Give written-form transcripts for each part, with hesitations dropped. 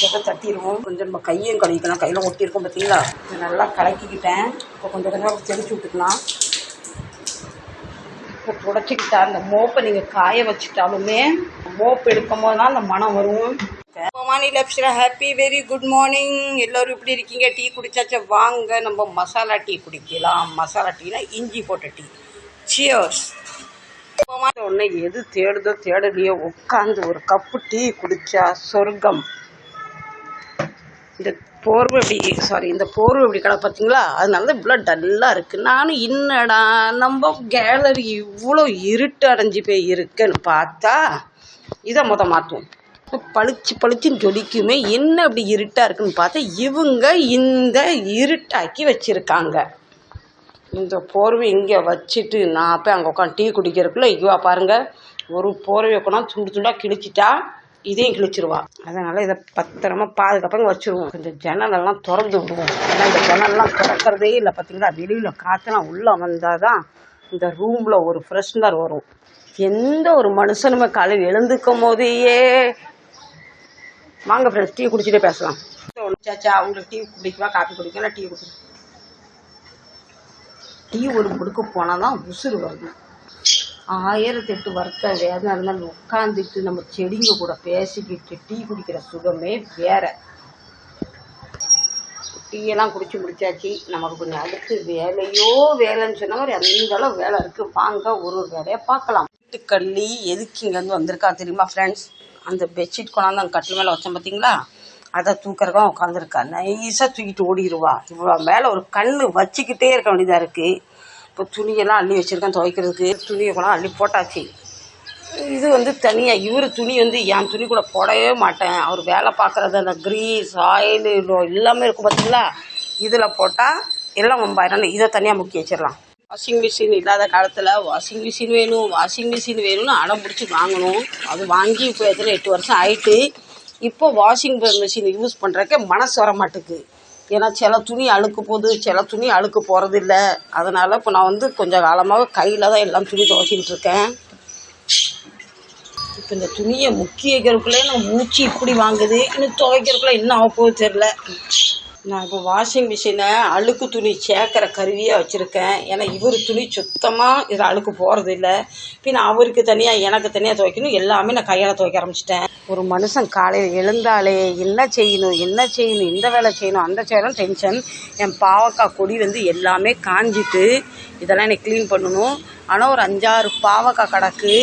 இதை தட்டிடுவோம். கொஞ்சம் நம்ம கையும் கழுவிக்கலாம், கையில் ஒட்டியிருக்கோம் பார்த்தீங்களா. இதை நல்லா கலக்கிக்கிட்டேன். இப்போ கொஞ்சம் கொஞ்சமாக தெளிச்சு விட்டுக்கலாம். இப்போ துடைச்சிக்கிட்டா அந்த மோப்பை நீங்கள் காய வச்சுட்டாலுமே மோப்பு எடுக்கும் போது தான் அந்த மனம் வரும். Happy very good morning. எல்லோரும் இப்படி இருக்கீங்க? டீ குடிச்சாச்சா? வாங்க நம்ம மசாலா டீ குடிக்கலாம். மசாலா டீனா இஞ்சி போட்ட டீ. சியர்ஸ். ஒன்று எது தேடுதோ தேடலையோ உட்காந்து ஒரு கப்பு டீ குடிச்சா சொர்க்கம். இந்த போர்வை இப்படி கடை பார்த்தீங்களா, அதனால இவ்வளோ டல்லாக இருக்குது. நானும் என்னடா நம்ம கேலரி இவ்வளோ இருட்டு அடைஞ்சி போய் இருக்குன்னு பார்த்தா இதை மாற்றுவோம். பளிச்சுன்னு ஜொலிக்குமே, என்ன அப்படி இருட்டாக இருக்குன்னு பார்த்தா இவங்க இந்த இருட்டாக்கி வச்சுருக்காங்க. இந்த போர்வை இங்கே வச்சுட்டு நான் போய் அங்கே உட்காந்து டீ குடிக்கிறதுக்குள்ள இவா பாருங்கள், ஒரு போர்வை கொண்டாந்து துண்டு துண்டாக கிழிச்சிட்டா இதையும் கிழிச்சிருவா. அதனால் இதை பத்திரமா பாதுகாப்பாக வச்சுருவோம். கொஞ்சம் ஜன்னலெல்லாம் திறந்து விடுவோம். ஏன்னா இந்த ஜன்னல்லாம் திறக்கிறதே இல்லை பார்த்தீங்களா. வெளியில் காற்றுலாம் உள்ளே வந்தால் தான் இந்த ரூமில் ஒரு ஃப்ரெஷ்னர் வரும். எந்த ஒரு மனுஷனுமே காலையில் எழுந்துக்கும் போதையே வாங்க ஃப்ரெண்ட்ஸ் டீ குடிச்சிட்டே பேசலாம். சாச்சா அவங்களுக்கு டீ குடிக்குவா, காஃபி குடிக்கலாம், டீ குடிக்கும். டீ ஒரு முடுக்க போனால் தான் உசுறு வருது. 1008 வருத்த வேதனை இருந்தாலும் உட்காந்துட்டு நம்ம செடிங்க கூட பேசிக்கிட்டு டீ குடிக்கிற சுகமே வேற. டீயெல்லாம் குடிச்சு முடிச்சாச்சு. நமக்கு கொஞ்சம் அடுத்து வேலைன்னு சொன்ன மாதிரி அந்த அளவு வேலை இருக்குது. வாங்க ஒரு வேலையை பார்க்கலாம். வீட்டுக்கள்ளி எதுக்கு இங்கேருந்து வந்திருக்கா தெரியுமா ஃப்ரெண்ட்ஸ்? அந்த பெட்ஷீட் கொண்டாந்து அந்த கட்டில் மேலே வச்சேன் பார்த்தீங்களா, அதை தூக்கிறக்கா உட்காந்துருக்கா. நைஸாக தூக்கிட்டு ஓடிடுவா. இவ்வளோ மேலே ஒரு கண்ணு வச்சுக்கிட்டே இருக்க வேண்டியதாக இருக்குது. இப்போ துணியெல்லாம் அள்ளி வச்சுருக்கேன் துவைக்கிறதுக்கு. துணியை கூட அள்ளி போட்டாச்சு. இது தனியாக இவர் துணி என் துணி கூட போடவே மாட்டேன். அவர் வேலை பார்க்குறது அந்த க்ரீஸ் ஆயில் எல்லாமே இருக்கும் பார்த்தீங்களா, இதில் போட்டால் எல்லாம் 9,000. இதை தனியாக முக்கி வச்சிடலாம். வாஷிங் மிஷின் இல்லாத காலத்தில் வாஷிங் மிஷின் வேணும்னு அடம் பிடிச்சி வாங்கணும். அது வாங்கி இப்போ 8 வருஷம் ஆயிட்டு. இப்போ வாஷிங் மிஷின் யூஸ் பண்ணுறதுக்கே மனசு வர மாட்டேங்குது. ஏன்னா சில துணி அழுக்கு போகுது, சில துணி அழுக்கு போகிறது இல்லை. அதனால் இப்போ நான் கொஞ்சம் காலமாக கையில் தான் எல்லாம் துணி துவைச்சிக்கிட்டு இருக்கேன். இப்போ இந்த துணியை முக்கி வைக்கிறதுக்குள்ளே நான் மூச்சு இப்படி வாங்குது. இன்னும் துவைக்கிறதுக்குள்ளே என்ன ஆக போகுது தெரில. நான் இப்போ வாஷிங் மிஷினை அழுக்கு துணி சேர்க்குற கருவியாக வச்சுருக்கேன். ஏன்னா இவர் துணி சுத்தமாக இதில் அழுக்கு போகிறது இல்லை. பின்ன அவருக்கு தனியாக எனக்கு தனியாக துவைக்கணும். எல்லாமே நான் கையால் துவைக்க ஆரம்பிச்சிட்டேன். ஒரு மனுஷன் காலையில் எழுந்தாலே என்ன செய்யணும், இந்த வேலை செய்யணும், அந்த செய்யணும் டென்ஷன். என் பாவக்காய் கொடி எல்லாமே காஞ்சிட்டு இதெல்லாம் எனக்கு க்ளீன் பண்ணணும். ஆனால் ஒரு 5-6 பாவக்காய் கிடக்கு.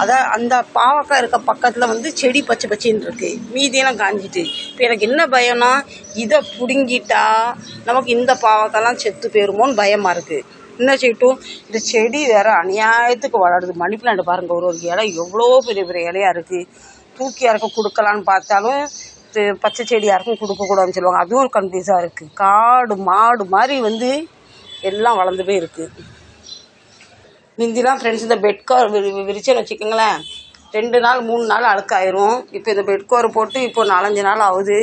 அதான் அந்த பாவக்காய் இருக்க பக்கத்தில் செடி பச்சை பச்சைன்னு இருக்குது. மீதியெல்லாம் காஞ்சிட்டு. இப்போ எனக்கு என்ன பயம்னா, இதை பிடுங்கிட்டா நமக்கு இந்த பாவக்காய்லாம் செத்து போயிருமோன்னு பயமாக இருக்குது. என்ன செய்யட்டும், இந்த செடி வேறு அநியாயத்துக்கு வளருது. மணி பிளான்ட் பாருங்கள், ஒரு இலை எவ்வளோ பெரிய பெரிய இலையாக இருக்குது. தூக்கி யாருக்கும் கொடுக்கலான்னு பார்த்தாலும் பச்சை செடி யாருக்கும் கொடுக்கக்கூடாதுன்னு சொல்லுவாங்க. அதுவும் ஒரு கன்ஃபியூஸாக இருக்குது. காடு மாடு மாதிரி எல்லாம் வளர்ந்து போய் இருக்குது. முந்திலாம் ஃப்ரெண்ட்ஸ் இந்த பெட் கவர் விரிச்சேன்னு வச்சுக்கோங்களேன், 2 நாள் 3 நாள் அழுக்காயிரும். இப்போ இந்த பெட் கவர் போட்டு இப்போ 4-5 நாள் ஆகுது.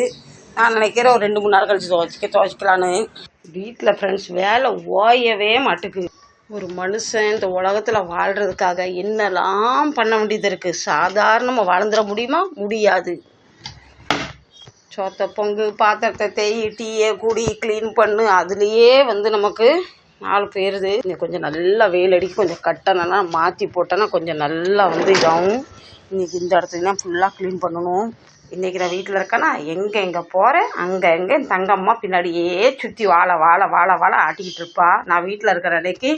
நான் நினைக்கிறேன் ஒரு 2-3 நாள் கழிச்சு துவைச்சிக்கலான்னு. வீட்டில் ஃப்ரெண்ட்ஸ் வேலை ஓயவே மாட்டுக்குது. ஒரு மனுஷன் இந்த உலகத்தில் வாழ்கிறதுக்காக என்னெல்லாம் பண்ண வேண்டியது இருக்குது. சாதாரணமாக வாழ்ந்துட முடியுமா? முடியாது. சோத்தை பொங்கு, பாத்திரத்தை தேய், டீயை குடி, க்ளீன் பண்ணு, அதுலேயே நமக்கு நாள் போயிடுது. கொஞ்சம் நல்லா வெயில் அடிக்க கொஞ்சம் கட்டணம்னா மாற்றி போட்டோன்னா கொஞ்சம் நல்லா இதாகும். இன்றைக்கி இந்த இடத்துலாம் ஃபுல்லாக க்ளீன் பண்ணணும். இன்றைக்கி நான் வீட்டில் இருக்கேன்னா எங்கே போகிறேன் அங்கே என் தங்கம்மா பின்னாடியே சுற்றி வாழ ஆட்டிக்கிட்டு இருப்பா. நான் வீட்டில் இருக்கிற அன்னைக்கு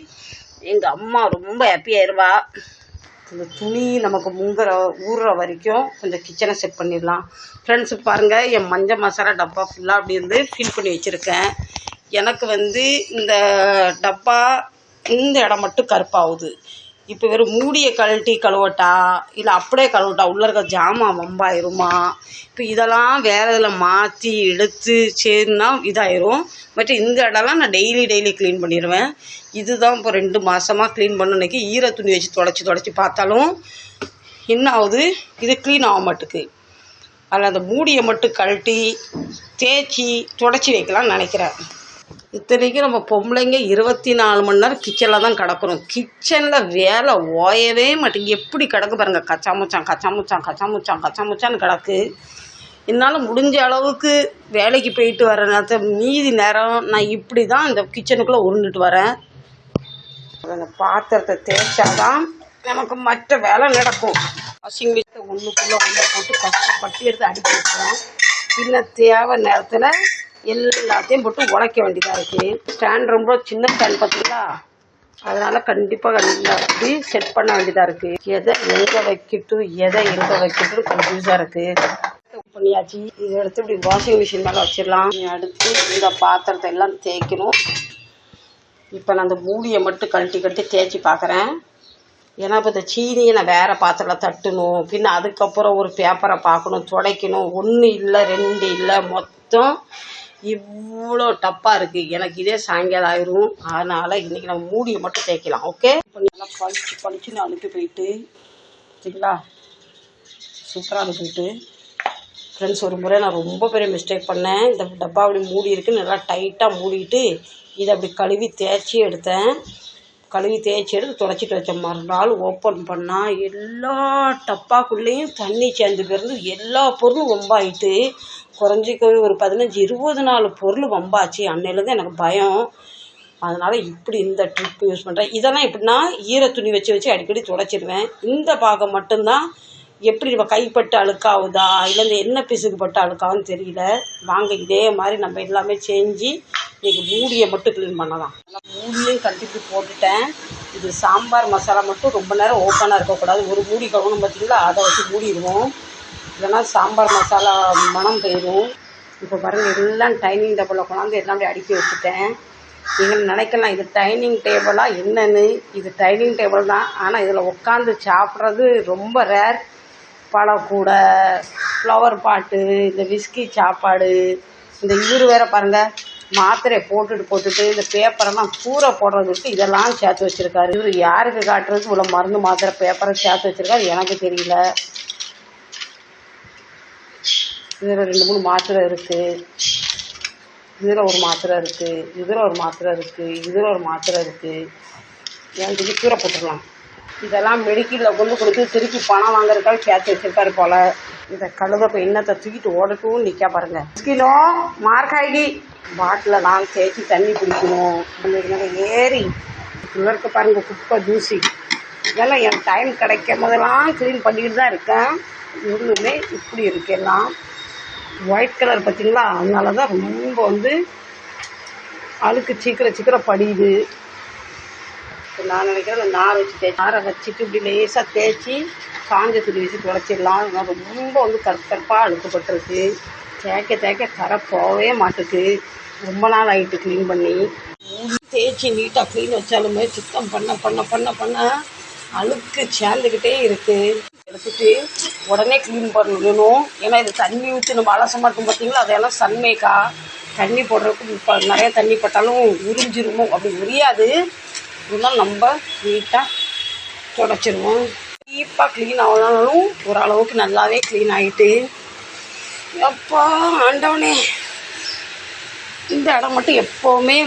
எங்கள் அம்மா ரொம்ப ஹாப்பியாயிருவா. இந்த துணி நமக்கு ஊறுற வரைக்கும் கொஞ்சம் கிச்சனை செட் பண்ணிடலாம். ஃப்ரெண்ட்ஸு பாருங்கள், என் மஞ்சள் மசாலா டப்பா ஃபுல்லாக அப்படி ஃபில் பண்ணி வச்சுருக்கேன். எனக்கு இந்த டப்பா இந்த இடம் மட்டும் கருப்பாகுது. இப்போ வெறும் மூடியை கழுவட்டா இல்லை அப்படியே கழுவட்டா உள்ளே இருக்க ஜாமான் வம்பாயிருமா? இப்போ இதெல்லாம் வேறு இதில் மாற்றி எடுத்து சேர்னா இதாயிரும். பட் இந்த இடம்லாம் நான் டெய்லி க்ளீன் பண்ணிடுவேன். இதுதான் இப்போ 2 மாதமாக க்ளீன் பண்ணி ஈர துணி வச்சு தொடச்சி பார்த்தாலும் என்ன ஆகுது, இது க்ளீன் ஆக மாட்டுக்கு. அதில் அந்த மூடியை மட்டும் கழட்டி தேய்ச்சி தொடச்சி வைக்கலாம்னு நினைக்கிறேன். இத்தனைக்கும் நம்ம பொம்பளைங்க 24 மணி நேரம் கிச்சனில் தான் கிடக்குறோம். கிச்சனில் வேலை ஓயவே மாட்டேங்க. எப்படி கிடக்கு பாருங்கள், கச்சாமுச்சான்னு கிடக்கு. என்னால் முடிஞ்ச அளவுக்கு வேலைக்கு போயிட்டு வர நேரத்தை மீதி நேரம் நான் இப்படி தான் இந்த கிச்சனுக்குள்ளே உருண்டுட்டு வரேன். அந்த பாத்திரத்தை தேய்ச்சாதான் நமக்கு மற்ற வேலை நடக்கும். வாஷிங் மிஷினை ஒன்றுக்குள்ளே ஒன்றை போட்டு கஷ்டப்பட்டு எடுத்து அடுக்கி வைக்கிறோம். பின்ன தேவை நேரத்தில் எல்லாத்தையும் போட்டு உடைக்க வேண்டியதாக இருக்குது. ஸ்டாண்ட் ரொம்ப சின்ன ஸ்டாண்ட் பார்த்தீங்களா, அதனால் கண்டிப்பாக அப்படி செட் பண்ண வேண்டியதாக இருக்குது. எதை எங்கே வைக்கட்டும் எதை எங்கே வைக்கட்டும் கன்ஃபியூஸாக இருக்குது. பண்ணியாச்சு. இதை எடுத்து இப்படி வாஷிங் மிஷின் மேலே வச்சிடலாம். அடுத்து இந்த பாத்திரத்தை எல்லாம் தேய்க்கணும். இப்போ நான் அந்த மூடியை மட்டும் கழட்டி தேய்ச்சி பார்க்குறேன். ஏன்னா இப்போ இந்த சீனியை நான் வேறு பாத்திரத்தில் தட்டணும், பின்ன அதுக்கப்புறம் ஒரு பேப்பரை பார்க்கணும், துடைக்கணும். 1 இல்லை 2 இல்லை, மொத்தம் இவ்வளோ டப்பாக இருக்குது. எனக்கு இதே சாயங்காலம் ஆயிரும். அதனால் இன்றைக்கி நம்ம மூடியை மட்டும் தேய்க்கலாம். ஓகே, இப்போ நல்லா பளிச்சுன்னு அனுப்பி போயிட்டு சரிங்களா, சூப்பராக அனுப்பிட்டு. ஃப்ரெண்ட்ஸ், ஒரு முறை நான் ரொம்ப பெரிய மிஸ்டேக் பண்ணேன். இந்த டப்பா அப்படி மூடி இருக்குது, நல்லா டைட்டாக மூடிட்டு இதை அப்படி கழுவி தேய்ச்சி எடுத்தேன். கழுவி தேய்ச்சி எடுத்து துடைச்சிட்டு வச்ச மறுநாள் ஓப்பன் பண்ணால் எல்லா டப்பாக்குள்ளேயும் தண்ணி சேர்ந்து போயிருந்து எல்லா பொருளும் வம்பாயிட்டு. குறைஞ்சிக்க ஒரு 15-20 நாள் பொருள் வம்பாச்சு. அன்னையிலேருந்து எனக்கு பயம். அதனால் இப்படி இந்த ட்ரிப் யூஸ் பண்ணுறேன். இதெல்லாம் எப்படின்னா ஈர துணி வச்சு அடிக்கடி துடைச்சிடுவேன். இந்த பாகம் மட்டும்தான் எப்படி நம்ம கைப்பட்டு அழுக்காகுதா இல்லை இந்த எண்ணெய் பிசுக்கு பட்டு அழுக்காகுன்னு தெரியல. வாங்க இதே மாதிரி நம்ம எல்லாமே செஞ்சு இன்றைக்கி மூடியை மட்டும் க்ளீன் பண்ணலாம். மூடியும் கண்டிப்பாக போட்டுட்டேன். இது சாம்பார் மசாலா மட்டும் ரொம்ப நேரம் ஓப்பனாக இருக்கக்கூடாது. ஒரு மூடி கவனம் பார்த்தீங்களா, அதை வச்சு மூடிடுவோம். இல்லைன்னா சாம்பார் மசாலா மனம் போயிடும். இப்போ பாருங்கள், எல்லாம் டைனிங் டேபிளில் கொண்டாந்து எல்லாம் அப்படி அடுக்கி வச்சுட்டேன். நீங்கள் நினைக்கலாம் இது டைனிங் டேபிளாக என்னன்னு. இது டைனிங் டேபிள் தான், ஆனால் இதில் உட்காந்து சாப்பிட்றது ரொம்ப ரேர். பழக்கூடை, ஃப்ளவர் பாட்டு, இந்த விஸ்கி சாப்பாடு, இந்த இவர் வேறு பாருங்கள் மாத்திரையை போட்டுட்டு இந்த பேப்பரெல்லாம் கூரை போடுறதுக்கு இதெல்லாம் சேர்த்து வச்சுருக்காரு. இவர் யாருக்கு காட்டுறதுக்கு இவ்வளோ மருந்து மாத்திரை பேப்பரை சேர்த்து வச்சுருக்காரு எனக்கு தெரியல. இதில் 2-3 மாத்திரை இருக்குது, இதில் ஒரு மாத்திரை இருக்குது, இதில் ஒரு மாத்திரை இருக்குது, இதில் ஒரு மாத்திரை இருக்குது. எனக்கு கீரை போட்டுடலாம். இதெல்லாம் மெடிக்கலில் கொண்டு கொடுத்து திருப்பி பணம் வாங்குறதுக்காக சேர்த்து வச்சுருக்காரு போல். இந்த கழுதை இப்போ இன்னத்தை தூக்கிட்டு ஓடட்டும் நிற்க பாருங்கள். கிலோ மார்க்காய்டி பாட்டில் நான் தேய்ச்சி தண்ணி பிடிக்கணும். ஏறி இருக்க பாருங்கள் குப்பை தூசி. இதெல்லாம் என் டைம் கிடைக்கும் போதெல்லாம் க்ளீன் பண்ணிக்கிட்டு தான் இருக்கேன். இன்னுமே இப்படி இருக்கு எல்லாம் ஒயிட் கலர் பார்த்தீங்களா, அதனால தான் ரொம்ப அழுக்கு சீக்கிரம் படியுது. நான் நினைக்கிறேன் நாரை வச்சுட்டு இப்படி லேசாக தேய்ச்சி காஞ்ச துணி வச்சு துடைச்சிடலாம். ரொம்ப கருப்பாக அழுக்கப்பட்டிருக்கு. தேய்க்க கரை போகவே மாட்டுக்கு. ரொம்ப நாள் ஆகிட்டு க்ளீன் பண்ணி. தேய்ச்சி நீட்டாக க்ளீன் வச்சாலுமே சுத்தம் பண்ண அழுக்கு சேர்ந்துக்கிட்டே இருக்குது. எடுத்துட்டு உடனே க்ளீன் பண்ணணும். ஏன்னா இது தண்ணி ஊற்றி நம்ம அலச மாட்டோம் பார்த்தீங்களா, அதெல்லாம் சன்மேக்கா தண்ணி போடுறதுக்கு இப்போ நிறைய தண்ணி பட்டாலும் உறிஞ்சிருமோ, அப்படி உரியாது. இதெல்லாம் நம்ம நீட்டாக துடைச்சிடுவோம். டீப்பாக க்ளீன் ஆகனாலும் ஓரளவுக்கு நல்லாவே க்ளீன் ஆகிட்டு. அப்பா ஆண்டவனே, இந்த இடம் மட்டும் எப்போவுமே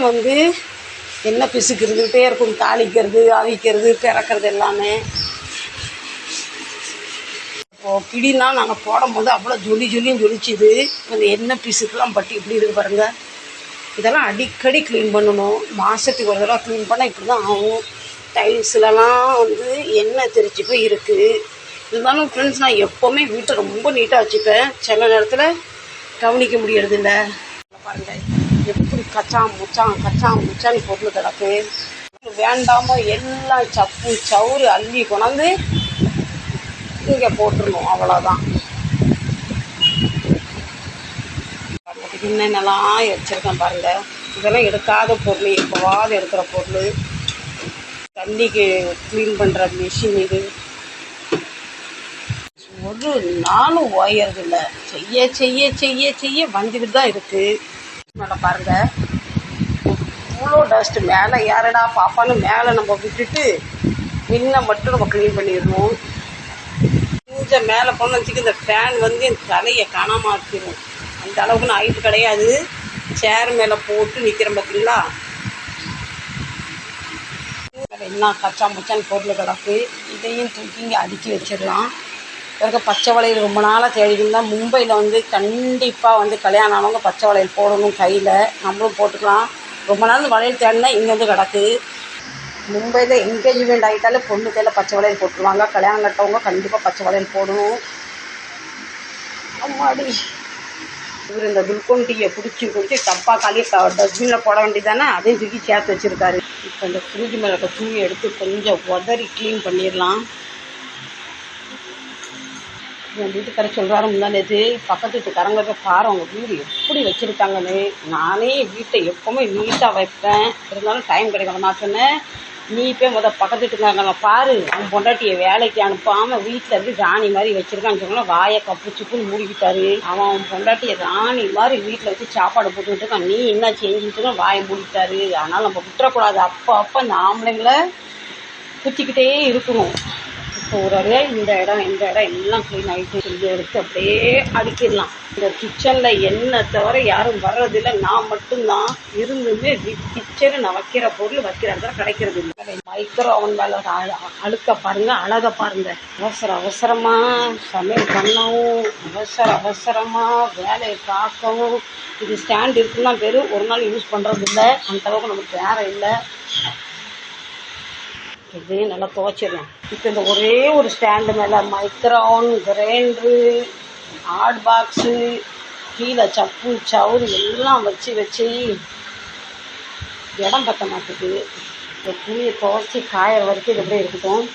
என்ன பிசுக்கு இருந்துகிட்டே இருக்கும். தாளிக்கிறது, அவிக்கிறது, பிறக்கிறது எல்லாமே. இப்போது பிடினா நாங்கள் போடும்போது அவ்வளோ ஜொலின்னு ஜொலிச்சுது. இந்த எண்ணெய் பிசுக்கெலாம் பட்டு இப்படி இருக்குது பாருங்கள். இதெல்லாம் அடிக்கடி க்ளீன் பண்ணணும். மாதத்துக்கு ஒரு தடவை க்ளீன் பண்ணால் இப்படி தான் ஆகும். டைல்ஸ்லலாம் எண்ணெய் தெரிச்சு போய் இருக்குது. இருந்தாலும் ஃப்ரெண்ட்ஸ், நான் எப்போவுமே வீட்டை ரொம்ப நீட்டாக வச்சுப்பேன். சில நேரத்தில் கவனிக்க முடியறதில்ல. பாருங்கள் எப்படி கச்சான் முச்சான்னு பொருள் கிடக்கு. வேண்டாமோ எல்லாம் சப்பு சவுறு அள்ளி கொண்டாந்து இங்கே போட்டுருணும், அவ்வளோதான். என்னென்னலாம் வச்சுருக்கேன் பாருங்கள். இதெல்லாம் எடுக்காத பொருள், எப்போவாது எடுக்கிற பொருள். தண்ணிக்கு க்ளீன் பண்ணுற மிஷின் இது. ஒரு நாளும் ஓயறதில்லை. செய்ய வந்துக்கிட்டு தான் இருக்குது. மேலே பாருங்கள் இவ்வளோ டஸ்ட்டு. மேலே யாரடா பாப்பான்னு மேலே நம்ம விட்டுட்டு முன்ன மட்டும் நம்ம க்ளீன் பண்ணிடணும். கொஞ்சம் மேலே போன வச்சுக்க இந்த ஃபேன் என் தலையை காணாமல் ஆக்கிடும். அந்த அளவுக்கு நான் ஹைட்டு கிடையாது. சேர் மேலே போட்டு நிற்கிறேன் பார்த்தீங்களா. என்ன கச்சா முச்சான்னு பொருள் கிடக்கு. இதையும் தூக்கி இங்கே அடுக்கி வச்சிடலாம். இருக்க பச்சை வளையல் ரொம்ப நாளாக தேடிக்கிட்டு தான். மும்பையில் வந்து கண்டிப்பாக வந்து கல்யாணம் ஆனவங்க பச்சை வளையல் போடணும் கையில். நம்மளும் போட்டுக்கலாம். ரொம்ப நாள் வளையல் தேடினா இங்கே வந்து கிடக்கு. மும்பையில் என்கேஜ்மெண்ட் ஆகிட்டாலே பொண்ணு கையில் பச்சை வளையல் போட்டுருவாங்க. கல்யாணம் கட்டவங்க கண்டிப்பாக பச்சை வளையல் போடணும். அம்மாடி இவர் இந்த குளுக்கோன் டீயை குடிச்சு டப்பா காலியை டஸ்ட்பினில் போட வேண்டியதானே, அதையும் தூக்கி சேர்த்து வச்சுருக்காரு. இப்போ இந்த ஃப்ரிட்ஜ் மேலே இருக்க துணியை எடுத்து கொஞ்சம் உதறி க்ளீன் பண்ணிடலாம். என் வீட்டுக்காரர் சொல்கிறாரு முந்தானேது, பக்கத்து வீட்டுக்காரங்க பாரு அவங்க வீடு எப்படி வச்சுருக்காங்கன்னு. நானே வீட்டை எப்போவுமே நீட்டாக வைப்பேன், இருந்தாலும் டைம் கிடைக்கணும். நான் சொன்னேன், நீ இப்போ பக்கத்து வீட்டுக்காரங்க பாரு அவன் பொண்டாட்டியை வேலைக்கு அனுப்பாமல் வீட்டில் இருந்து ராணி மாதிரி வச்சுருக்கான்னு சொன்னால் வாயை கப்புச்சுப்புன்னு மூடிக்கிட்டாரு. அவன் பொண்டாட்டியை ராணி மாதிரி வீட்டில் வச்சு சாப்பாடு போட்டுக்கிட்டு இருக்கான். நீ என்ன செஞ்சுட்டுன்னா வாயை மூடிட்டாரு. அதனால் நம்ம விட்டுறக்கூடாது. அப்போ அந்த ஆம்பளைங்களை குத்திக்கிட்டே இருக்கணும். இப்போ ஒரு வழியாக இந்த இடம் எல்லாம் க்ளீன் ஆகிட்டு இதை எடுத்து அப்படியே அடுக்கிடலாம். இந்த கிச்சனில் என்ன தவிர யாரும் வர்றதில்லை, நான் மட்டும்தான். இருந்துமே கிச்சனு நான் வைக்கிற பொருள் வைக்கிற இடத்துல கிடைக்கிறது இல்லை. மைக்ரோ அவன் மேலே அழுக்க பாருங்கள், அழகை பாருங்கள். அவசரமாக சமையல் பண்ணவும், அவசரமாக வேலையை பார்க்கவும். இது ஸ்டாண்ட் இருக்குன்னா வெறும் ஒரு நாள் யூஸ் பண்ணுறது இல்லை, அந்தளவுக்கு நமக்கு வேறு இல்லை. இதையும் நல்லா துவைச்சிடலாம். இப்போ இந்த ஒரே ஒரு ஸ்டாண்டு மேலே மைக்ரோன், கிரைண்டரு, ஹாட் பாக்ஸு, கீழே சப்பு சவுறு எல்லாம் வச்சு இடம் பற்ற மாட்டேங்குது. இந்த துணியை துவைச்சி காய வரைக்கும் இது அப்படியே இருக்கட்டும்.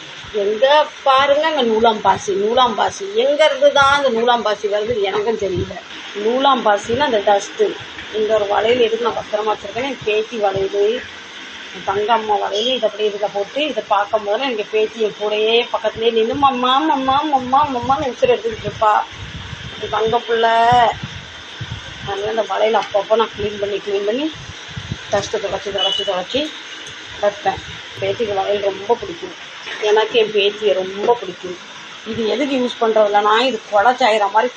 எங்கே பாருங்கள் அங்கே நூலாம்பாசி எங்கேருந்து தான் அந்த நூலாம்பாசி வருது எனக்கும் தெரியல. நூலாம்பாசின்னா அந்த டஸ்ட்டு. இந்த ஒரு வளையல் எடுத்து நான் பத்திரமா வச்சுருக்கேன். என் பேத்தி வளையல், தங்கம்மா வளையல். இதை அப்படியே இதில் போட்டு இதை பார்க்கும் போது எனக்கு பேத்தியை கூடயே பக்கத்துலேயே நின்று மம்மான்னு உசுறு எடுத்துக்கிட்டு இருப்பா. தங்க பிள்ளை. அதனால் அந்த வளையல் அப்பப்போ நான் க்ளீன் பண்ணி டஸ்ட்டு தொடச்சி வைப்பேன். பேத்திக்கு வளையல் ரொம்ப பிடிக்கும். எனக்கு என் பேத்தியை ரொம்ப பிடிக்கும். இது எதுக்கு யூஸ் பண்ணுறதில்லனா, இது குடச்சாயிற மாதிரி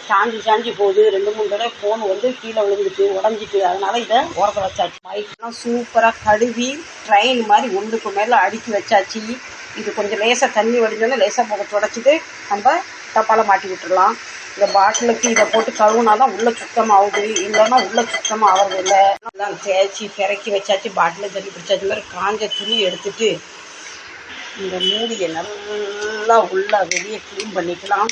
சாஞ்சி போகுது. 2-3 தடவை ஃபோன் வந்து கீழே விழுந்துட்டு உடஞ்சிட்டு, அதனால் இதை ஓரத்தில் வச்சாச்சு. மைக்கெலாம் சூப்பராக கழுவி ட்ரெயின் மாதிரி ஒன்றுக்கு மேலே அடுக்கி வச்சாச்சு. இது கொஞ்சம் லேசாக தண்ணி வடிஞ்சோன்னா லேசாக போக தொடச்சிட்டு நம்ம டப்பாவில் மாட்டி விட்டுடலாம். இந்த பாட்டிலுக்கு இதை போட்டு கழுவுனா தான் உள்ளே சுத்தமாகுது, இல்லைன்னா உள்ளே சுத்தமாக ஆகிறது இல்லை. எல்லாம் தேய்ச்சி பிறக்கி வச்சாச்சு. பாட்டில் தண்ணி பிடிச்சாச்சு. மாதிரி காஞ்ச துணி எடுத்துட்டு இந்த மூடியை நல்லா உள்ளே வெளியே க்ளீன் பண்ணிக்கலாம்.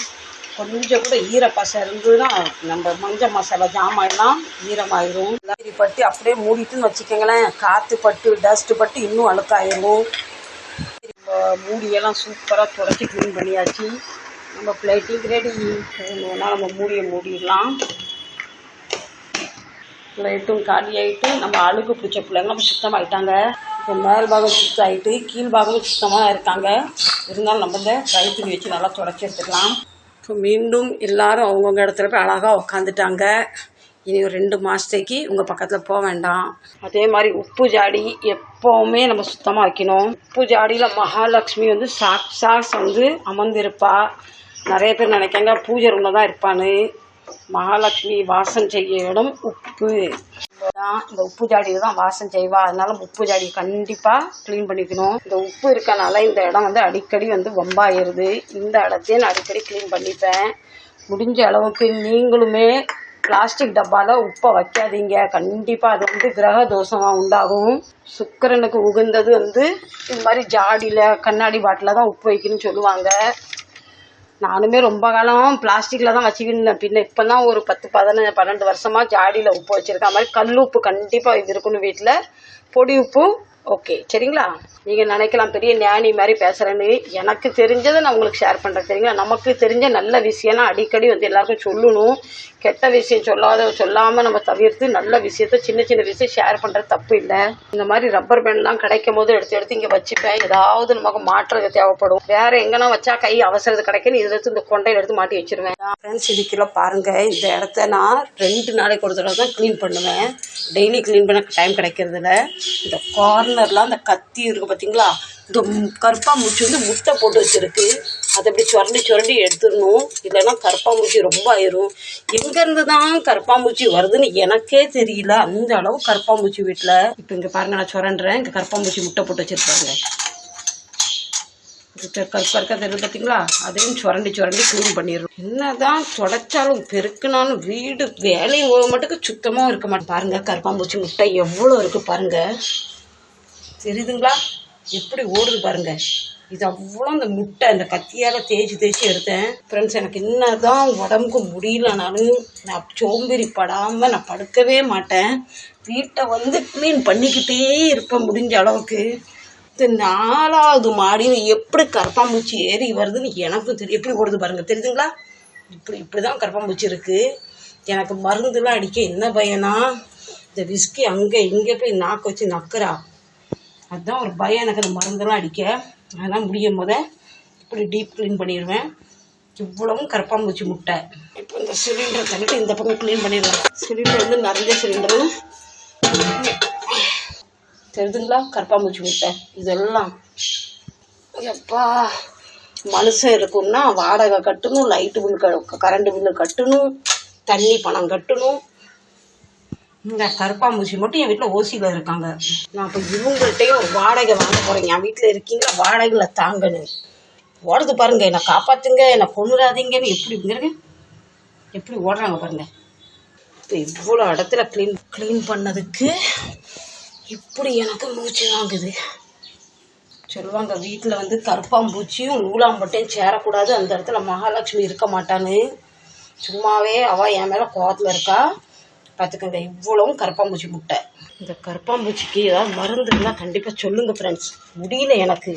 கொஞ்சம் கூட ஈரப்பசை இருந்ததுன்னா நம்ம மஞ்சள் மசாலா ஜாமான்லாம் ஈரமாயிரும். பட்டு அப்படியே மூடிட்டுன்னு வச்சுக்கோங்களேன், காற்று பட்டு டஸ்ட்டு பட்டு இன்னும் அழுக்காயிரும். மூடியெல்லாம் சூப்பராக துடைச்சி க்ளீன் பண்ணியாச்சு. நம்ம பிளேட்டிங் ரெடி. ஒன்றுனா நம்ம மூடியை மூடிடலாம். பிளேட்டும் காலி ஆகிட்டு நம்ம அழுக்கு பிடிச்ச பிள்ளைங்க நம்ம சுத்தமாகிட்டாங்க. இப்போ மேல் பாகம் சுத்தம் ஆகிட்டு கீழ் பாகமும் சுத்தமாக இருக்காங்க. இருந்தாலும் நம்ம இந்த கழுத்துணி வச்சு நல்லா துடைச்சி எடுத்துக்கலாம். இப்போ மீண்டும் எல்லோரும் அவங்கவுங்க இடத்துல போய் அழகாக உக்காந்துட்டாங்க. இனி ஒரு 2 மாதத்துக்கு உங்கள் பக்கத்தில் போக வேண்டாம். அதே மாதிரி உப்பு ஜாடி எப்போவுமே நம்ம சுத்தமாக வைக்கணும். உப்பு ஜாடியில் மகாலட்சுமி வந்து சாக்ஸ் வந்து அமர்ந்திருப்பா. நிறைய பேர் நினைக்காங்க பூஜை ரூமில் தான் இருப்பான்னு. மகாலட்சுமி வாசம் செய்ய இடம் உப்பு தான். இந்த உப்பு ஜாடியில் தான் வாசம் செய்வா. அதனால உப்பு ஜாடியை கண்டிப்பாக க்ளீன் பண்ணிக்கணும். இந்த உப்பு இருக்கனால இந்த இடம் வந்து அடிக்கடி வந்து வம்பாயிருது. இந்த இடத்தையும் நான் அடிக்கடி க்ளீன் பண்ணிப்பேன். முடிஞ்ச அளவுக்கு நீங்களுமே பிளாஸ்டிக் டப்பாவில் உப்பை வைக்காதீங்க. கண்டிப்பாக அது வந்து கிரக தோஷமாக உண்டாகும். சுக்கிரனுக்கு உகந்தது வந்து இந்த மாதிரி ஜாடியில் கண்ணாடி பாட்டில் தான் உப்பு வைக்கணும்னு சொல்லுவாங்க. நானுமே ரொம்ப காலம் பிளாஸ்டிக்கில் தான் வச்சுக்கின்னு பின்ன இப்போ தான் ஒரு 10-12 வருஷமாக ஜாடியில் உப்பு வச்சுருக்கேன். அது மாதிரி கல் உப்பு கண்டிப்பாக இது இருக்கணும் வீட்டில். பொடி உப்பு ஓகே சரிங்களா. நீங்கள் நினைக்கலாம் பெரிய ஞானி மாதிரி பேசுகிறேன்னு. எனக்கு தெரிஞ்சதை நான் உங்களுக்கு ஷேர் பண்ணுறேன் சரிங்களா. நமக்கு தெரிஞ்ச நல்ல விஷயம்னா அடிக்கடி வந்து எல்லாருக்கும் சொல்லணும். கெட்ட விஷயம் சொல்லாமல் நம்ம தவிர்த்து நல்ல விஷயத்த சின்ன விஷயம் ஷேர் பண்ணுறது தப்பு இல்லை. இந்த மாதிரி ரப்பர் பேண்ட்லாம் கிடைக்கும் போது எடுத்து இங்கே வச்சுப்பேன். ஏதாவது நமக்கு மாற்றம் தேவைப்படும். வேறு எங்கன்னா வச்சா கை அவசரத்து கிடைக்குன்னு இதில் எடுத்து இந்த கொண்டையில் எடுத்து மாட்டி வச்சுருவேன். ஃப்ரெண்ட்ஸ் இதுக்குள்ள பாருங்கள், இந்த இடத்த நான் 2 நாளைக்கு ஒரு தடவை தான் க்ளீன் பண்ணுவேன். டெய்லி க்ளீன் பண்ண டைம் கிடைக்கிறதில்ல. இந்த கார்னர்லாம் அந்த கத்தி இருக்குது பார்த்தீங்களா, இந்த கருப்பாம்பூச்சி வந்து முட்டை போட்டு வச்சுருக்கு. அதை அப்படி சுரண்டி எடுத்துடணும். இல்லைன்னா கருப்பாம்பூச்சி ரொம்ப ஆயிரும். எங்கேருந்து தான் கருப்பாம்பூச்சி வருதுன்னு எனக்கே தெரியல. அந்த அளவு கருப்பாம்பூச்சி வீட்டில். இப்போ இங்கே பாருங்கள், நான் சுரண்டுறேன். இங்கே கருப்பாம்பூச்சி முட்டை போட்டு வச்சுருப்பாங்க. கருப்பாக தெரியுது பார்த்தீங்களா, அதையும் சுரண்டி க்ளீன் பண்ணிடணும். என்னதான் தொடச்சாலும் பெருக்குனாலும் வீடு வேலையும் மட்டுக்கு சுத்தமாக இருக்க மாட்டேன். பாருங்கள் கருப்பாம்பூச்சி முட்டை எவ்வளோ இருக்குது பாருங்கள், தெரியுதுங்களா எப்படி ஓடுது பாருங்கள். இது அவ்வளோ இந்த முட்டை இந்த கத்தியால் தேய்ச்சி எடுத்தேன் ஃப்ரெண்ட்ஸ். எனக்கு என்னதான் உடம்புக்கு முடியலனாலும் நான் சோம்பேறி படாமல் நான் படுக்கவே மாட்டேன். வீட்டை வந்து க்ளீன் பண்ணிக்கிட்டே இருப்பேன் முடிஞ்ச அளவுக்கு. இந்த 4வது மாடியில் எப்படி கருப்பாம்பூச்சி ஏறி வருதுன்னு எனக்கும் தெரியும். எப்படி ஓடுது பாருங்கள், தெரியுதுங்களா. இப்படி தான் கருப்பாம்பூச்சி இருக்குது. எனக்கு மருந்துலாம் அடிக்க என்ன பயனா, இந்த விஸ்கி அங்கே இங்கே போய் நாக்கு வச்சு நக்குறா, அதுதான் ஒரு பயம் எனக்கு. அந்த மருந்தெல்லாம் அடிக்க அதெல்லாம் முடியும் போத இப்படி டீப் க்ளீன் பண்ணிடுவேன். இவ்வளவும் கருப்பாம்பூச்சி முட்டை. இப்போ இந்த சிலிண்டரை தள்ளிட்டு இந்த பக்கம் க்ளீன் பண்ணிடுவேன். சிலிண்டர் வந்து நிறைய சிலிண்டரு தெரியுதுங்களா, கருப்பாம்பூச்சி முட்டை. இதெல்லாம் எப்பா மனுஷன் இருக்குன்னா வாடகை கட்டணும், லைட்டு பில்லு கரண்ட் பில்லு கட்டணும், தண்ணி பணம் கட்டணும். இந்த கருப்பாம்பூச்சி மட்டும் என் வீட்டில் ஓசியில் இருக்காங்க. நான் இப்போ இவங்கள்ட்டையும் ஒரு வாடகை வாங்க போகிறேன். என் வீட்டில் இருக்கீங்களா, வாடகையில் தாங்கன்னு ஓடுது பாருங்கள். என்னை காப்பாற்றுங்க, என்னை கொண்டுடாதீங்கன்னு எப்படி ஓடுறாங்க பாருங்கள். இப்போ இவ்வளோ இடத்துல க்ளீன் பண்ணதுக்கு இப்படி எனக்கு மூச்சு வாங்குது. சொல்லுவாங்க வீட்டில் வந்து கருப்பாம்பூச்சியும் நூலாம்பட்டையும் சேரக்கூடாது, அந்த இடத்துல மகாலட்சுமி இருக்க மாட்டான்னு. சும்மாவே அவள் என் மேலே கோவத்தில் இருக்கா பார்த்துக்கோங்க. இவ்வளவும் கருப்பாம்பூச்சி முட்டை. இந்த கருப்பாம்பூச்சிக்கு ஏதாவது மருந்து இருந்தால் கண்டிப்பாக சொல்லுங்கள் ஃப்ரெண்ட்ஸ். முடியல எனக்கு,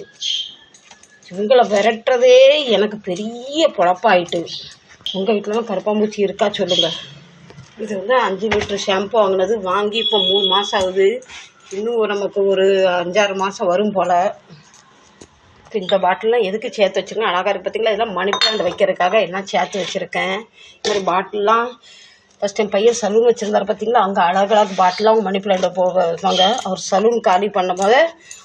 இவங்களை விரட்டுறதே எனக்கு பெரிய பொழப்பாயிட்டு. உங்கள் வீட்டிலலாம் கருப்பாம்பூச்சி இருக்கா சொல்லுங்கள். இது வந்து 5 லிட்டர் ஷாம்பு வாங்கினது, வாங்கி இப்போ 3 மாதம் ஆகுது. இன்னும் நமக்கு ஒரு 5-6 மாதம் வரும் போல். இப்போ இந்த பாட்டிலாம் எதுக்கு சேர்த்து வச்சுருக்கேன், அழகாக இருக்குது பார்த்தீங்களா. இதெல்லாம் மணி பிளான்ட் வைக்கிறதுக்காக எல்லாம் சேர்த்து வச்சுருக்கேன். இந்த மாதிரி பாட்டிலாம் ஃபஸ்ட் டைம் பையன் சலூன் வச்சுருந்தார் பார்த்தீங்களா, அங்கே அழகழகு பாட்டிலாம் மணி பிளான்ட்டை வைப்பாங்க. அவர் சலூன் காலி பண்ணும்போது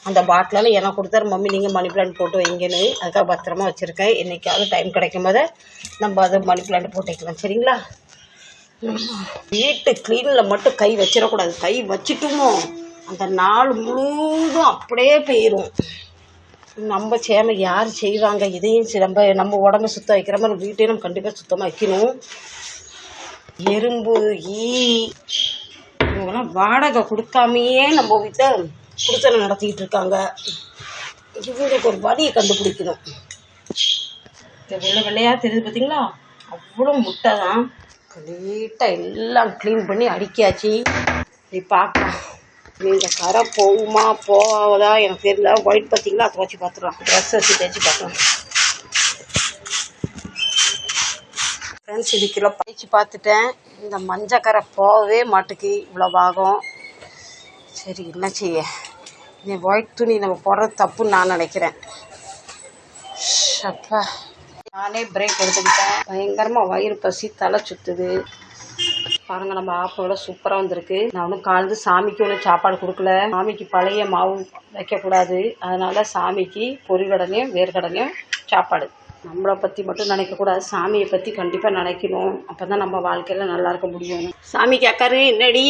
அந்த பாட்டிலால் எனக்கு கொடுத்தாரு, மம்மி நீங்கள் மணி பிளான்ட் போட்டு வைங்கன்னு. அதுக்காக பத்திரமா வச்சுருக்கேன். என்றைக்காவது டைம் கிடைக்கும் போது நம்ம அதை மணி பிளான்ட் போட்டு வைக்கலாம், சரிங்களா. வீட்டு க்ளீனில் மட்டும் கை வச்சிடக்கூடாது. கை வச்சுட்டோமோ அந்த நாள் முழுவதும் அப்படியே போயிடும். நம்ம சேமை யார் செய்வாங்க. இதையும் நம்ம உடம்பை சுத்தம் வைக்கிற மாதிரி வீட்டையும் நம்ம கண்டிப்பாக சுத்தமாக வைக்கணும். எறும்பு ஈ இவங்கெல்லாம் வாடகை கொடுக்காமையே நம்ம வீட்டில் குடித்தனம் நடத்திக்கிட்டு இருக்காங்க. இவங்களுக்கு ஒரு வழியை கண்டுபிடிக்கணும். இந்த வெள்ளையாக தெரியுது பார்த்தீங்களா, அவ்வளோ முட்டை தான். நீட்டாக எல்லாம் க்ளீன் பண்ணி அடிக்காச்சு. இப்படி பார்க்கலாம், இந்த கரை போகுமா போகாதா எனக்கு தெரியல. ஒயிட் பார்த்தீங்களா, அதை வச்சு பார்த்துக்கலாம். ட்ரெஸ் வச்சு தேய்ச்சி பார்க்கலாம் ஃப்ரெண்ட்ஸ். இது கிலோ பயிற்சி பார்த்துட்டேன். இந்த மஞ்சக்கரை போகவே மாட்டுக்கு இவ்வளோ பாகம். சரி என்ன செய்ய, இந்த ஒயிட் துணி நம்ம போடுறது தப்புன்னு நான் நினைக்கிறேன். அப்பா நானே பிரேக் எடுத்துக்கிட்டேன். பயங்கரமாக வயிறு பசி, தலை சுற்றுது. பாருங்கள் நம்ம ஆப்போட சூப்பராக வந்திருக்கு. நான் ஒன்றும் காலையில் சாமிக்கு ஒன்றும் சாப்பாடு கொடுக்கல. சாமிக்கு பழைய மாவு வைக்கக்கூடாது, அதனால் சாமிக்கு பொரிகடலையும் வேர்க்கடலையும் சாப்பாடு. நம்மளை பற்றி மட்டும் நினைக்கக்கூடாது, சாமியை பற்றி கண்டிப்பாக நினைக்கணும். அப்போ தான் நம்ம வாழ்க்கையில் நல்லா இருக்க முடியும். சாமிக்கு அக்காரு என்னடி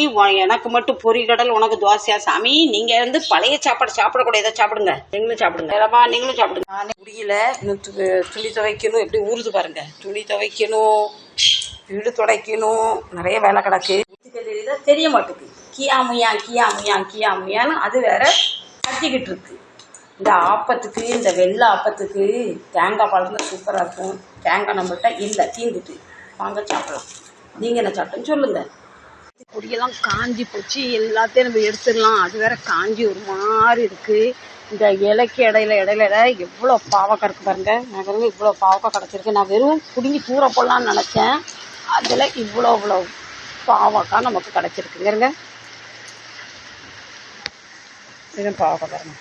எனக்கு மட்டும் பொரிகடல் உனக்கு தோசையா சாமி, நீங்கள் வந்து பழைய சாப்பாடு சாப்பிடக்கூடாது, எதை சாப்பிடுங்க, நீங்களும் சாப்பிடுங்க. இல்லைப்பா நீங்களும் சாப்பிடுங்க. நானே முடியல, இன்னும் துணி துவைக்கணும். எப்படி ஊறுது பாருங்க. துணி துவைக்கணும், வீடு துடைக்கணும், நிறைய வேலை கிடக்கு. தெரியுதா, தெரிய மாட்டேங்குது. கியாமுயான்னு அது வேற கத்திக்கிட்டு இருக்கு. இந்த ஆப்பத்துக்கு, இந்த வெள்ளை ஆப்பத்துக்கு தேங்காய் பால் தான் சூப்பராக இருக்கும். தேங்காய் நம்மள்கிட்ட இல்லை, தீர்ந்துட்டு. வாங்க சாப்பிடலாம். நீங்கள் என்ன சாப்பிட்டேன்னு சொல்லுங்கள். பொடியெல்லாம் காஞ்சி போச்சு, எல்லாத்தையும் நம்ம எடுத்துடலாம். அது வேற காஞ்சி ஒரு மாதிரி இருக்குது. இந்த இலைக்கு இடையில எவ்வளோ பாவக்காய் இருக்குது பாருங்க. எனக்கு இவ்வளோ பாவக்காய் கிடச்சிருக்கு. நான் வெறும் பிடுங்கி தூர போடலான்னு நினச்சேன். அதில் இவ்வளோ பாவக்காய் நமக்கு கிடச்சிருக்குங்கிறங்க. இதுவும் பாவக்காய் பாருங்க.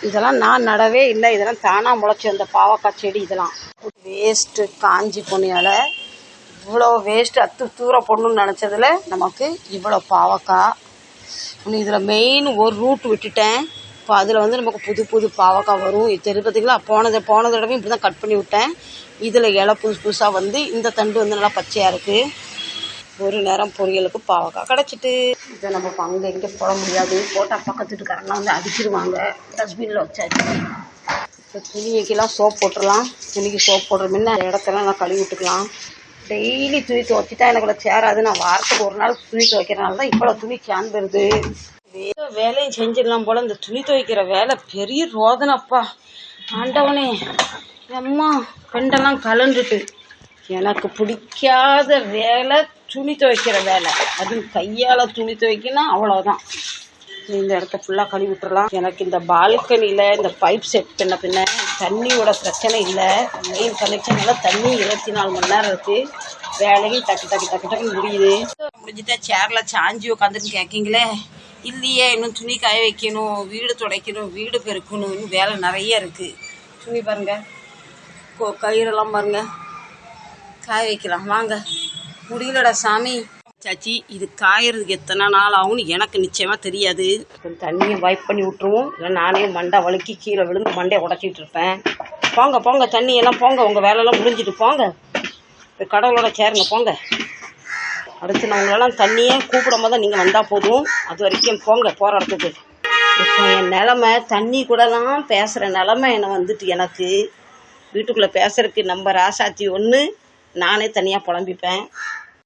இதெல்லாம் நான் நடவே இல்லை, இதெல்லாம் தானாக முளைச்சி வந்த பாவக்காய் செடி. இதெல்லாம் வேஸ்ட்டு காஞ்சி பொண்ணியால் இவ்வளோ வேஸ்ட்டு தூர பொண்ணுன்னு நினச்சதில் நமக்கு இவ்வளோ பாவக்காய். இன்னும் இதில் மெயின் ஒரு ரூட் விட்டுட்டேன். இப்போ அதில் வந்து நமக்கு புது புது பாவக்காய் வரும். இது தெரியும் பார்த்தீங்களா? போன தடவையும் இப்படி தான் கட் பண்ணி விட்டேன். இதில் இலை புதுசாக வந்து இந்த தண்டு வந்து நல்லா பச்சையாக இருக்குது. ஒரு நேரம் பொரியலுக்கு பாவக்காய் கிடச்சிட்டு. இதை நம்ம இப்போ அங்கே இங்கே போட முடியாது, போட்டால் பக்கத்து வீட்டுக்காரங்களாம் வந்து அடிச்சிருவாங்க. டஸ்ட்பினில் வச்சாச்சு. இப்போ துணிக்கெல்லாம் சோப் போட்டுடலாம். துணிக்கு சோப் போடுற முன்ன இடத்தெல்லாம் நான் கழுவி விட்டுக்கலாம். டெய்லி துணி துவைச்சிட்டா எனக்கு சேராது. நான் வாரத்துக்கு ஒரு நாள் துணி துவைக்கிறனால தான் இவ்வளோ துணி சேர்ந்துருது. வேலையும் செஞ்சிடலாம் போல். இந்த துணி துவைக்கிற வேலை பெரிய ரோதனப்பா. ஆண்டவனே அம்மா பெண்டெல்லாம் கலண்டுட்டு. எனக்கு பிடிக்காத வேலை துணி துவைக்கிற வேலை. அதுவும் கையால் துணி துவைக்கினா அவ்வளோதான். இந்த இடத்த ஃபுல்லாக கழுவி விட்டுறலாம். எனக்கு இந்த பால்கனியில் இந்த பைப் செட் பண்ண பின்ன தண்ணியோட பிரச்சனை இல்லை. மெயின் கனெக்ஷனில் தண்ணி 24 மணி நேரம் இருக்குது. வேலையும் டக்குன்னு முடியுது. முடிஞ்சிட்டா சேரில் சாஞ்சி உட்காந்துட்டு கேட்கிங்களே. இல்லையே, இன்னும் துணி காய வைக்கணும், வீடு துடைக்கணும், வீடு பெருக்கணும், இன்னும் வேலை நிறைய இருக்குது. துணி பாருங்கள், கயிறெல்லாம் பாருங்கள், காய வைக்கலாம் வாங்க. முடியலடா சாமி. சாச்சி, இது காயறதுக்கு எத்தனை நாள் ஆகும்னு எனக்கு நிச்சயமாக தெரியாது. கொஞ்சம் தண்ணியை வைப் பண்ணி விட்டுருவோம். இல்லை நானே மண்டை வழுக்கி கீழே விழுந்து மண்டையை உடச்சிட்டு இருப்பேன். போங்க தண்ணியெல்லாம் போங்க. உங்கள் வேலையெல்லாம் முடிஞ்சிட்டு போங்க. இப்போ கடவுளோட சேருங்க போங்க. அடுத்து நான் உங்களெல்லாம் தண்ணியே கூப்பிடும் போது நீங்கள் வந்தால் போதும். அது வரைக்கும் போங்க போகிற இடத்துக்கு. இப்போ என் நிலமை தண்ணி கூடலாம் பேசுகிற நிலமை என்னை வந்துட்டு. எனக்கு வீட்டுக்குள்ளே பேசுறதுக்கு நம்ம ராசாத்தி ஒன்று, நானே தனியாக புலம்பிப்பேன்.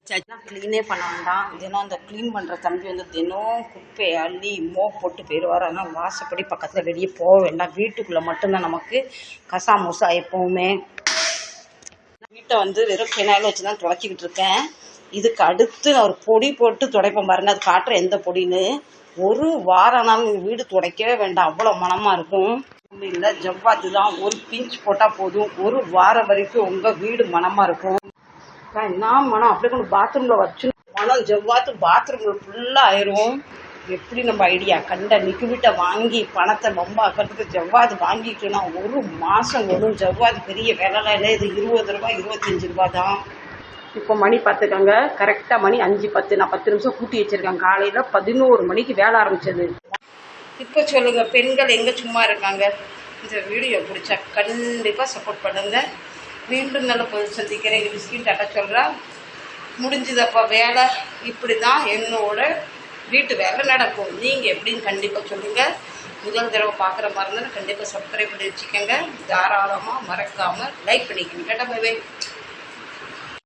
சச்சினா க்ளீனே பண்ண வேண்டாம். தினம் அந்த க்ளீன் பண்ணுற தம்பி வந்து தினம் குப்பையை அள்ளி போட்டு போயிடுவார். ஆனால் வாசப்படி பக்கத்தில் வெளியே போக வேண்டாம். வீட்டுக்குள்ளே மட்டும்தான் நமக்கு கசாமூசா எப்போவுமே. வீட்டை வந்து வெறும் ஃபினாயில் வச்சு தான் துடைச்சிக்கிட்டு இருக்கேன். இதுக்கு அடுத்து நான் ஒரு பொடி போட்டு துடைப்பேன் பாருங்க. அது காட்டுற எந்த பொடின்னு. ஒரு வாரம் நாள் வீடு துடைக்கவே வேண்டாம், அவ்வளோ மனமாக இருக்கும். இல்லை ஜவ்வாது தான் ஒரு பிஞ்ச் போட்டால் போதும். ஒரு வாரம் வரைக்கும் உங்கள் வீடு மனமாக இருக்கும். என்ன மனம் அப்படியே கொண்டு பாத்ரூமில் வச்சு மனம் ஜவ்வாத்து பாத்ரூமில் ஃபுல்லாக ஆயிரும். எப்படி நம்ம ஐடியா கண்ட லிக்விட்டை வாங்கி பணத்தை ரொம்ப ஆக்கிறதுக்கு ஜவ்வாது வாங்கிட்டோன்னா ஒரு மாதம் வரும். ஜவ்வாது பெரிய விலைலாம் இல்லை. இது 20 ரூபா 25 ரூபா தான். இப்போ மணி பார்த்துக்கோங்க, கரெக்டாக மணி 5:10. நான் 10 நிமிஷம் கூட்டி வச்சுருக்கேன். காலையில் 11 மணிக்கு வேலை ஆரம்பித்தது. இப்போ சொல்லுங்கள், பெண்கள் எங்கே சும்மா இருக்காங்க? இந்த வீடியோ பிடிச்சா கண்டிப்பாக சப்போர்ட் பண்ணுங்கள். மீண்டும் நல்ல பொருள் சந்திக்கிறேன். இது பிஸ்கின் டாட்டா சொல்கிறா. முடிஞ்சதப்பா வேலை. இப்படி தான் என்னோட வீட்டு வேலை நடக்கும். நீங்கள் எப்படின்னு கண்டிப்பாக சொல்லுங்கள். முதல் தடவை பார்க்குற மாதிரி இருந்தாலும் கண்டிப்பாக சப்ஸ்கிரைப் பண்ணி வச்சுக்கோங்க. தாராளமாக மறக்காமல் லைக் பண்ணிக்கோங்க. Ta ta bye by.